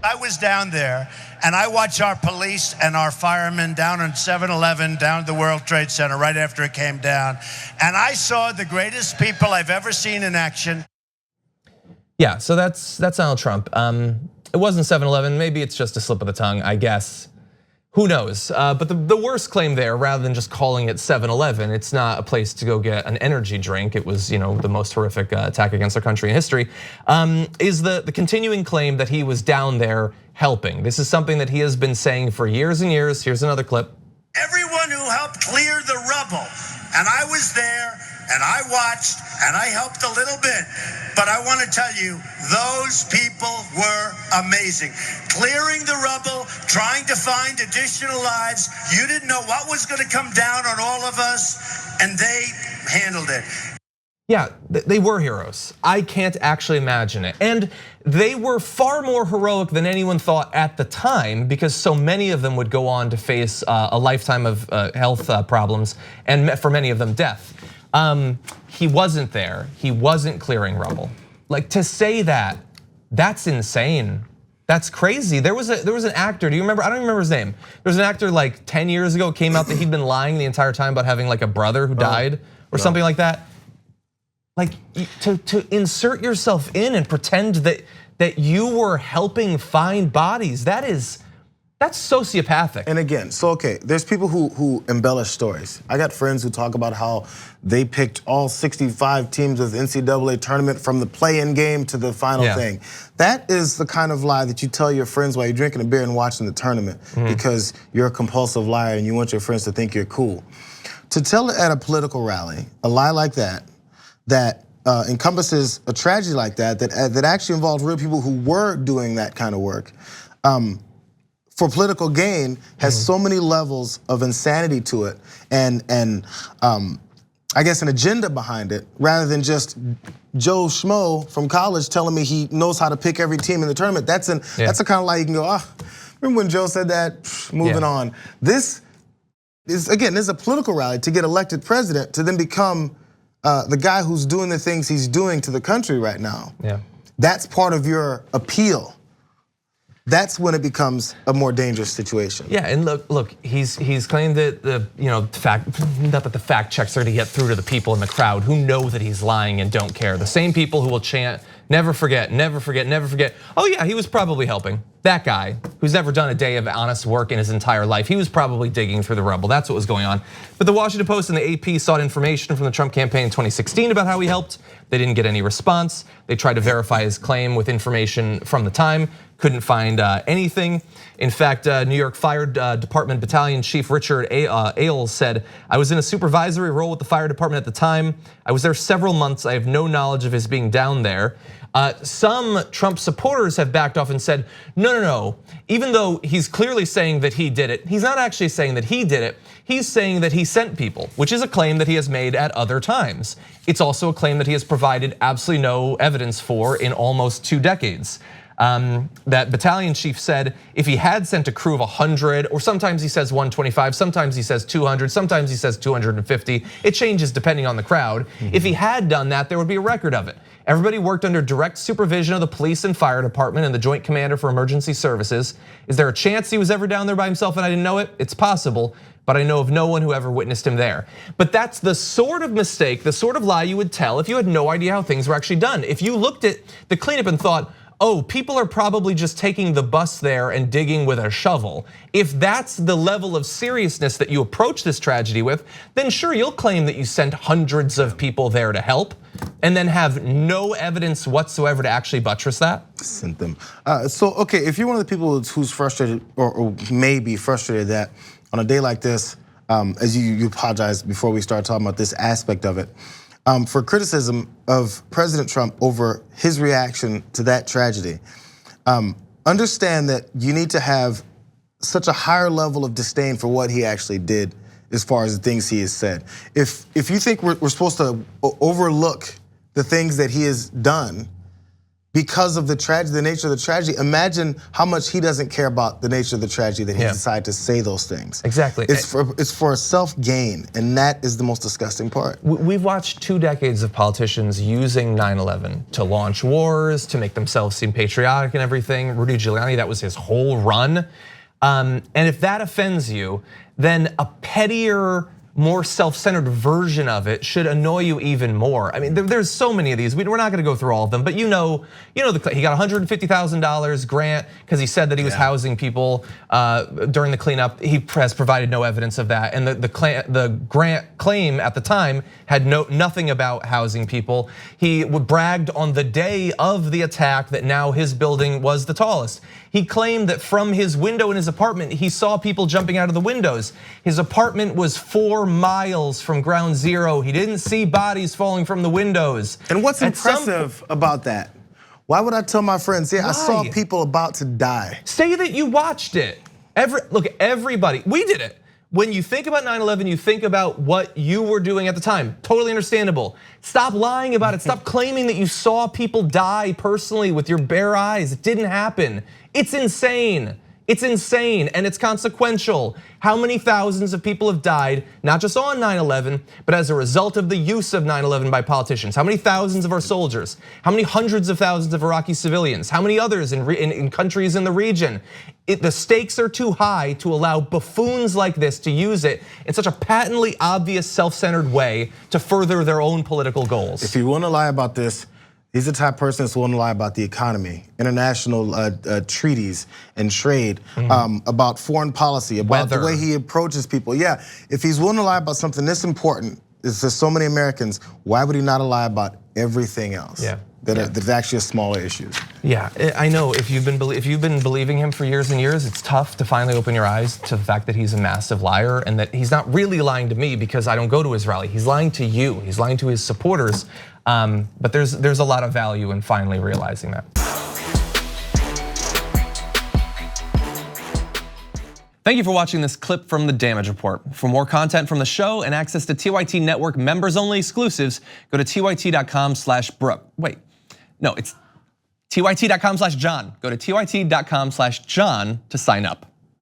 I was down there, and I watched our police and our firemen down on 7-Eleven, down at the World Trade Center right after it came down, and I saw the greatest people I've ever seen in action. Yeah, so that's Donald Trump. It wasn't 7-Eleven, maybe it's just a slip of the tongue, I guess. Who knows? But the worst claim there, rather than just calling it 7-Eleven, it's not a place to go get an energy drink. It was, the most horrific attack against our country in history. Is the continuing claim that he was down there helping. This is something that he has been saying for years and years. Here's another clip. Everyone who helped clear the rubble, and I was there, and I watched, and I helped a little bit. But I want to tell you, those people were amazing. Clearing the rubble, trying to find additional lives. You didn't know what was going to come down on all of us, and they handled it. Yeah, they were heroes. I can't actually imagine it. And they were far more heroic than anyone thought at the time, because so many of them would go on to face a lifetime of health problems, and for many of them, death. He wasn't there. He wasn't clearing rubble. Like, to say that, that's insane. That's crazy. There was an actor, do you remember? I don't even remember his name. There was an actor like 10 years ago, came out that he'd been lying the entire time about having like a brother who died or something like that. Like, to insert yourself in and pretend that you were helping find bodies, that's sociopathic. And again, so okay, there's people who embellish stories. I got friends who talk about how they picked all 65 teams of the NCAA tournament from the play-in game to the final thing. That is the kind of lie that you tell your friends while you're drinking a beer and watching the tournament, because you're a compulsive liar and you want your friends to think you're cool. To tell it at a political rally, a lie like that encompasses a tragedy like that actually involves real people who were doing that kind of work, for political gain, has so many levels of insanity to it, and I guess an agenda behind it, rather than just Joe Schmo from college telling me he knows how to pick every team in the tournament. That's a kind of lie you can go, remember when Joe said that? Moving on. This is a political rally to get elected president, to then become the guy who's doing the things he's doing to the country right now. Yeah. That's part of your appeal. That's when it becomes a more dangerous situation. Yeah, and look, he's claimed that not that the fact checks are to get through to the people in the crowd who know that he's lying and don't care. The same people who will chant, never forget, never forget, never forget. Oh yeah, he was probably helping. That guy who's never done a day of honest work in his entire life, he was probably digging through the rubble. That's what was going on. But the Washington Post and the AP sought information from the Trump campaign in 2016 about how he helped. They didn't get any response. They tried to verify his claim with information from the time, couldn't find anything. In fact, New York Fire Department Battalion Chief Richard Ailes said, "I was in a supervisory role with the fire department at the time. I was there several months. I have no knowledge of his being down there." Some Trump supporters have backed off and said, no. Even though he's clearly saying that he did it, he's not actually saying that he did it. He's saying that he sent people, which is a claim that he has made at other times. It's also a claim that he has provided absolutely no evidence for in almost 2 decades. That battalion chief said if he had sent a crew of 100, or sometimes he says 125, sometimes he says 200, sometimes he says 250. It changes depending on the crowd. If he had done that, there would be a record of it. Everybody worked under direct supervision of the police and fire department and the Joint Commander for Emergency Services. Is there a chance he was ever down there by himself and I didn't know it? It's possible, but I know of no one who ever witnessed him there. But that's the sort of mistake, the sort of lie you would tell if you had no idea how things were actually done. If you looked at the cleanup and thought, oh, people are probably just taking the bus there and digging with a shovel. If that's the level of seriousness that you approach this tragedy with, then sure, you'll claim that you sent hundreds of people there to help and then have no evidence whatsoever to actually buttress that. Sent them. So, okay, if you're one of the people who's frustrated or may be frustrated that on a day like this, as you apologized before we start talking about this aspect of it, for criticism of President Trump over his reaction to that tragedy, understand that you need to have such a higher level of disdain for what he actually did as far as the things he has said. If you think we're supposed to overlook the things that he has done, because of the tragedy, the nature of the tragedy. Imagine how much he doesn't care about the nature of the tragedy that he decided to say those things. Exactly. It's for self-gain, and that is the most disgusting part. We've watched 2 decades of politicians using 9/11 to launch wars, to make themselves seem patriotic and everything. Rudy Giuliani, that was his whole run. And if that offends you, then a pettier, more self-centered version of it should annoy you even more. I mean, there's so many of these. We're not gonna go through all of them, but he got $150,000 grant because he said that he was housing people during the cleanup. He has provided no evidence of that, and the grant claim at the time had nothing about housing people. He bragged on the day of the attack that now his building was the tallest. He claimed that from his window in his apartment, he saw people jumping out of the windows. His apartment was 4 miles from ground zero. He didn't see bodies falling from the windows. And what's impressive about that? Why would I tell my friends, I saw people about to die? Say that you watched it. Look, everybody, we did it. When you think about 9/11, you think about what you were doing at the time. Totally understandable. Stop lying about it. Stop claiming that you saw people die personally with your bare eyes. It didn't happen. It's insane. It's insane and it's consequential. How many thousands of people have died, not just on 9/11, but as a result of the use of 9/11 by politicians? How many thousands of our soldiers? How many hundreds of thousands of Iraqi civilians? How many others in countries in the region? The stakes are too high to allow buffoons like this to use it in such a patently obvious, self-centered way to further their own political goals. If you want to lie about this, he's the type of person that's willing to lie about the economy, international treaties and trade, about foreign policy, about the way he approaches people. Yeah, if he's willing to lie about something this important, there's so many Americans, why would he not lie about everything else? Yeah. That's actually smaller issues. Yeah, I know. If you've been believing him for years and years, it's tough to finally open your eyes to the fact that he's a massive liar and that he's not really lying to me because I don't go to his rally. He's lying to you. He's lying to his supporters. But there's a lot of value in finally realizing that. Thank you for watching this clip from the Damage Report. For more content from the show and access to TYT Network members-only exclusives, go to tyt.com/Brooke. Wait, no, it's tyt.com/John. Go to tyt.com/John to sign up.